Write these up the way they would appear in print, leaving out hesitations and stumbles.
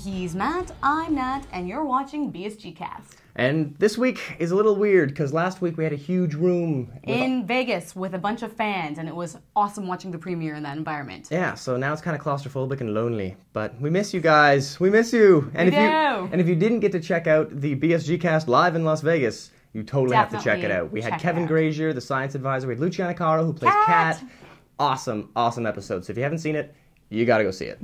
he's Matt, I'm Nat, and you're watching BSGcast. And this week is a little weird because last week we had a huge room in Vegas with a bunch of fans, and it was awesome watching the premiere in that environment. Yeah, so now it's kind of claustrophobic and lonely, but we miss you guys. We miss you. And if you didn't get to check out the BSGcast live in Las Vegas, you totally have to check it out. We had Kevin Grazier, the science advisor. We had Luciana Caro, who plays Kat. Awesome episode. So if you haven't seen it, you gotta go see it.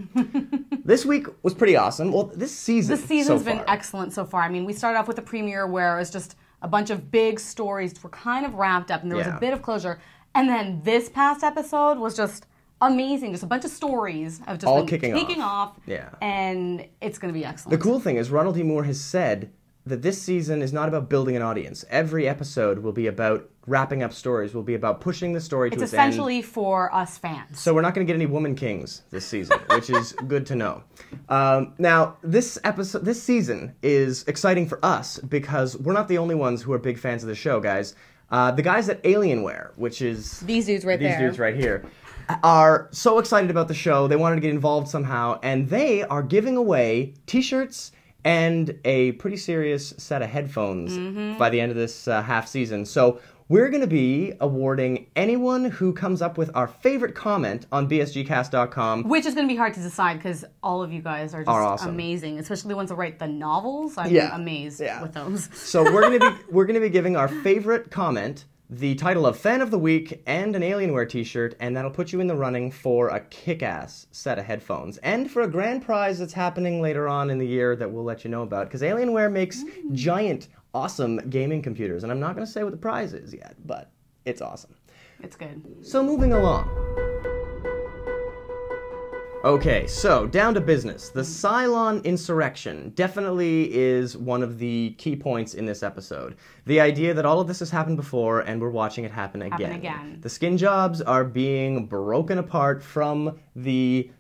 This week was pretty awesome. Well, this season's been excellent so far. I mean, we started off with the premiere where it was just a bunch of big stories were kind of wrapped up and there was a bit of closure. And then this past episode was just amazing. Just a bunch of stories of just all kicking off. Yeah. And it's going to be excellent. The cool thing is Ronald D. Moore has said that this season is not about building an audience. Every episode will be about wrapping up stories, will be about pushing the story to its end. It's essentially for us fans. So we're not going to get any Woman Kings this season, which is good to know. Now, this season is exciting for us because we're not the only ones who are big fans of the show, guys. The guys at Alienware, which is... These dudes right here, are so excited about the show. They wanted to get involved somehow, and they are giving away t-shirts and a pretty serious set of headphones by the end of this half season. So we're going to be awarding anyone who comes up with our favorite comment on BSGcast.com. Which is going to be hard to decide because all of you guys are just awesome. Amazing, especially the ones that write the novels. I'm amazed with those. So we're going to be giving our favorite comment the title of Fan of the Week and an Alienware t-shirt, and that'll put you in the running for a kick-ass set of headphones. And for a grand prize that's happening later on in the year that we'll let you know about, because Alienware makes giant, awesome gaming computers. And I'm not going to say what the prize is yet, but it's awesome. It's good. So moving along. Okay, so down to business. The Cylon Insurrection definitely is one of the key points in this episode. The idea that all of this has happened before and we're watching it happen again. The skin jobs are being broken apart from the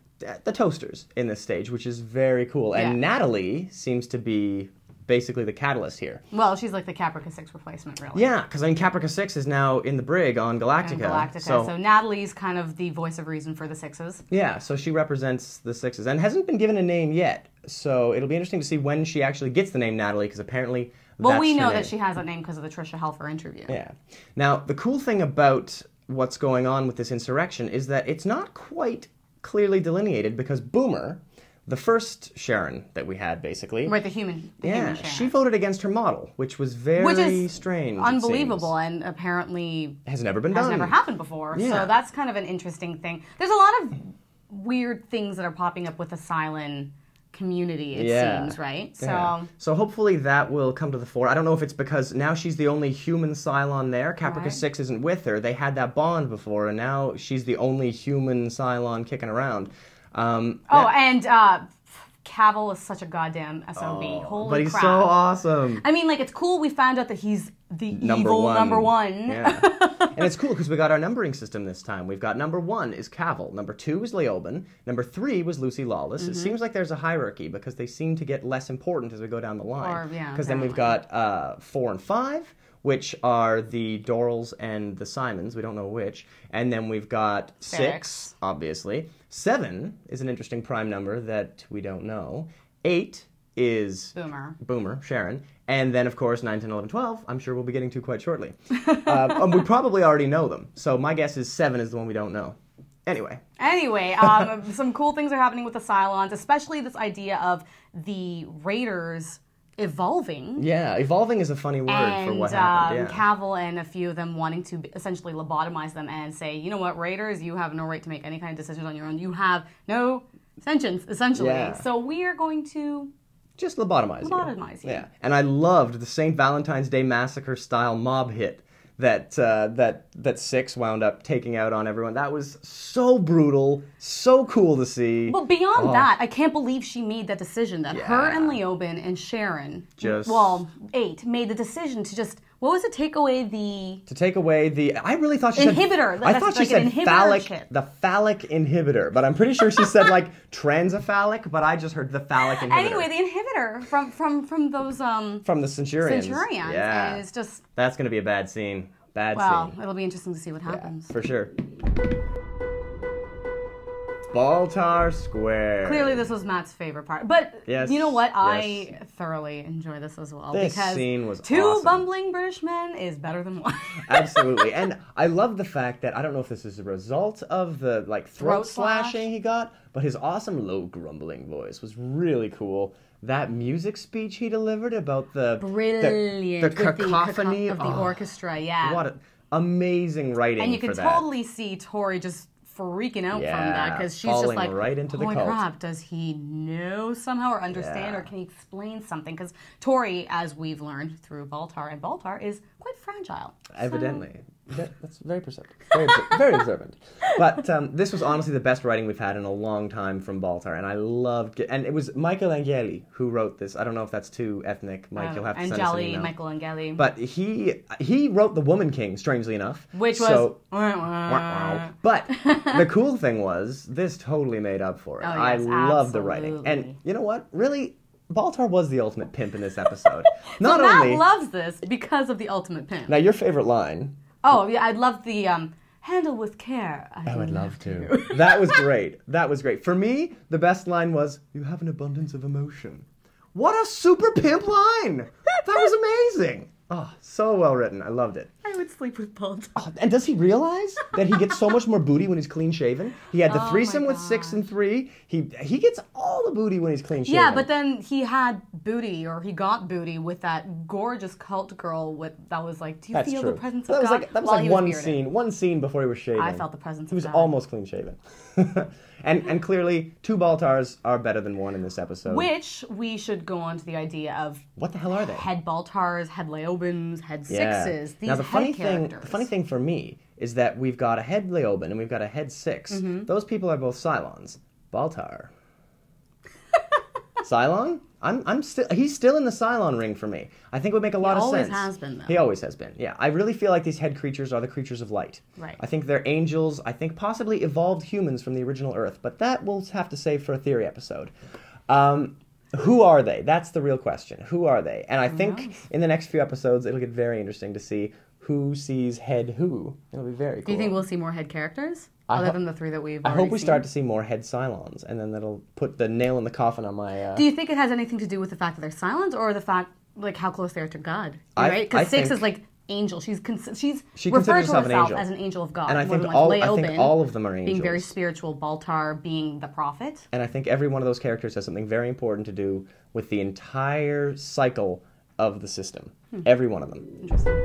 toasters in this stage, which is very cool. And Natalie seems to be basically the catalyst here. Well, she's like the Caprica 6 replacement, really. Yeah, because I mean, Caprica 6 is now in the brig on Galactica. So Natalie's kind of the voice of reason for the Sixes. Yeah, so she represents the Sixes and hasn't been given a name yet. So it'll be interesting to see when she actually gets the name Natalie, because apparently well, we know that she has that name because of the Trisha Helfer interview. Yeah. Now, the cool thing about what's going on with this insurrection is that it's not quite clearly delineated, because Boomer, the first Sharon that we had, basically. Right, the human Sharon. She voted against her model, which was very strange. Unbelievable, and apparently has never been done. Has never happened before. Yeah. So that's kind of an interesting thing. There's a lot of weird things that are popping up with the Cylon community, it seems, right? So hopefully that will come to the fore. I don't know if it's because now she's the only human Cylon there. Caprica 6 isn't with her. They had that bond before, and now she's the only human Cylon kicking around. Cavill is such a goddamn SOB. Holy crap. But he's so awesome. I mean, like, it's cool we found out that he's the evil number one. Yeah. And it's cool because we got our numbering system this time. We've got number 1 is Cavill, number 2 is Leoben, number 3 was Lucy Lawless. It seems like there's a hierarchy because they seem to get less important as we go down the line. Because then we've got 4 and 5, which are the Dorals and the Simons. We don't know which. And then we've got 6, obviously. 7 is an interesting prime number that we don't know. 8 is Boomer, Sharon. And then, of course, 9, 10, 11, 12, I'm sure we'll be getting to quite shortly. We probably already know them. So my guess is 7 is the one we don't know. Anyway, some cool things are happening with the Cylons, especially this idea of the Raiders evolving. Yeah, evolving is a funny word for what happened. Cavill and a few of them wanting to essentially lobotomize them and say, you know what, Raiders, you have no right to make any kind of decisions on your own. You have no sentience, essentially. Yeah. So we are going to just lobotomize you. Yeah, and I loved the St. Valentine's Day Massacre style mob hit that 6 wound up taking out on everyone. That was so brutal, so cool to see. But beyond that, I can't believe she made that decision that her and Leoben and Sharon, 8, made the decision to just, what was it, take away the... I really thought she inhibitor. Said... I thought she said phallic, the phallic inhibitor, but I'm pretty sure she said like transophalic, but I just heard the phallic inhibitor. Anyway, the inhibitor from those... from the Centurions. Yeah. And it's just... That's going to be a bad scene. Bad scene. Well, it'll be interesting to see what happens. For sure. Baltar Square. Clearly, this was Matt's favorite part. But yes, you know what? Yes. I thoroughly enjoy this as well. This because scene was two awesome. bumbling British men is better than one. Absolutely. And I love the fact that, I don't know if this is a result of the throat slashing he got, but his awesome low grumbling voice was really cool. That music speech he delivered about the cacophony of the orchestra, yeah. What amazing writing. And you can for that. totally see Tori just freaking out from that, because she's just like, right into holy the cult. crap, does he know somehow or understand, or can he explain something? Because Tori, as we've learned through Baltar, and Baltar is quite fragile. Evidently. That's very perceptive. Very observant. But this was honestly the best writing we've had in a long time from Baltar, and I loved it. And it was Michael Angeli who wrote this. I don't know if that's too ethnic, Mike. You'll have to send us an email. Michael Angeli. But he wrote The Woman King, strangely enough. Which was... But the cool thing was, this totally made up for it. Oh, yes, I love the writing. And you know what? Really... Baltar was the ultimate pimp in this episode. Not only... Matt loves this because of the ultimate pimp. Now, your favorite line... Oh, yeah, I love the handle with care. I would love to. That was great. That was great. For me, the best line was, "You have an abundance of emotion." What a super pimp line! That was amazing. Oh, so well written. I loved it. I would sleep with Baltar. Oh, and does he realize that he gets so much more booty when he's clean shaven? He had the threesome with 6 and 3. He gets all the booty when he's clean shaven. Yeah, but then he had booty, or he got booty with that gorgeous cult girl that was like, do you feel the presence of God? That was like one scene before he was shaving. I felt the presence of God. He was almost clean shaven. And clearly, 2 Baltars are better than 1 in this episode. Which we should go on to the idea of... What the hell are they? Head Baltars, head Leobans, head Sixes. These now, the funny characters. thing for me is that we've got a head Leoban and we've got a head 6. Mm-hmm. Those people are both Cylons. Baltar. Cylon? He's still in the Cylon ring for me. I think it would make a lot of sense. He always has been, though. He always has been, yeah. I really feel like these head creatures are the creatures of light. Right. I think they're angels. I think possibly evolved humans from the original Earth, but that we'll have to save for a theory episode. Who are they? That's the real question. Who are they? And I think in the next few episodes, it'll get very interesting to see who sees head who. It'll be very cool. Do you think we'll see more head characters? Other than the 3 that we've I already hope we seen? start to see more head Cylons, and then that'll put the nail in the coffin on my... Do you think it has anything to do with the fact that they're Cylons, or the fact, like, how close they are to God? Right? Because 6 is, like, angel. She refers to herself as an angel of God. And I think all of them are angels. Being very spiritual, Baltar being the prophet. And I think every one of those characters has something very important to do with the entire cycle of the system. Every one of them. Interesting.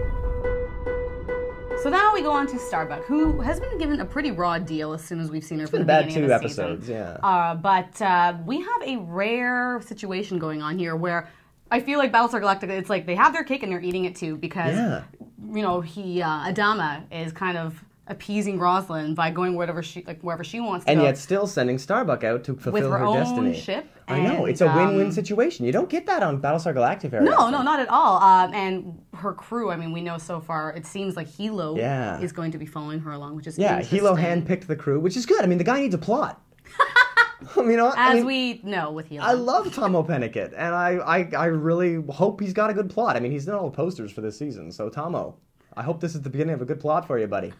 So now we go on to Starbuck, who has been given a pretty raw deal as soon as we've seen her from the beginning of the season. Bad 2 episodes, yeah. But we have a rare situation going on here where I feel like Battlestar Galactica, it's like they have their cake and they're eating it too, because, Adama is kind of appeasing Rosalind by going wherever she wants to and go. yet still sending Starbuck out to fulfill her destiny. With her own ship. I know, it's a win-win situation. You don't get that on Battlestar Galactica very often. No, not at all. And her crew, I mean, we know so far, it seems like Hilo is going to be following her along, which is interesting. Hilo handpicked the crew, which is good. I mean, the guy needs a plot. We know with Hilo. I love Tomo Pennicott, and I really hope he's got a good plot. I mean, he's done all the posters for this season, so Tomo, I hope this is the beginning of a good plot for you, buddy.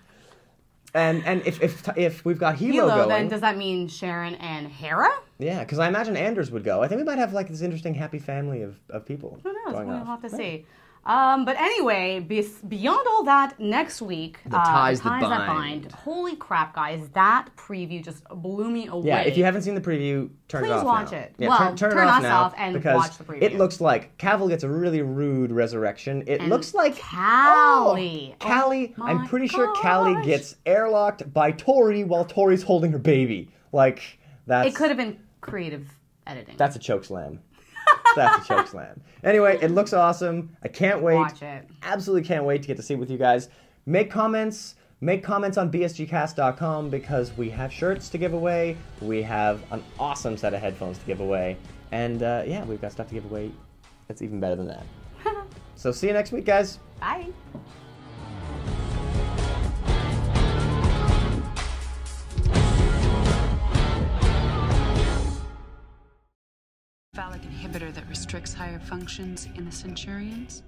And if we've got Hilo going... then does that mean Sharon and Hera? Yeah, because I imagine Anders would go. I think we might have like this interesting happy family of people. Who knows? We'll have to see. But anyway, beyond all that, next week, the ties that bind. Holy crap, guys! That preview just blew me away. Yeah, if you haven't seen the preview, turn it off now. Please watch it. Yeah, well, turn us now off and watch the preview. It looks like Cavill gets a really rude resurrection. It looks like Callie. Callie. I'm pretty sure Callie gets airlocked by Tori while Tori's holding her baby. Like that's. It could have been creative editing. That's a chokeslam. That's a chokeslam. Anyway, it looks awesome. I can't wait. Watch it. Absolutely can't wait to get to see it with you guys. Make comments on BSGcast.com because we have shirts to give away. We have an awesome set of headphones to give away. And we've got stuff to give away that's even better than that. So see you next week, guys. Bye. Phallic inhibitor that restricts higher functions in the Centurions?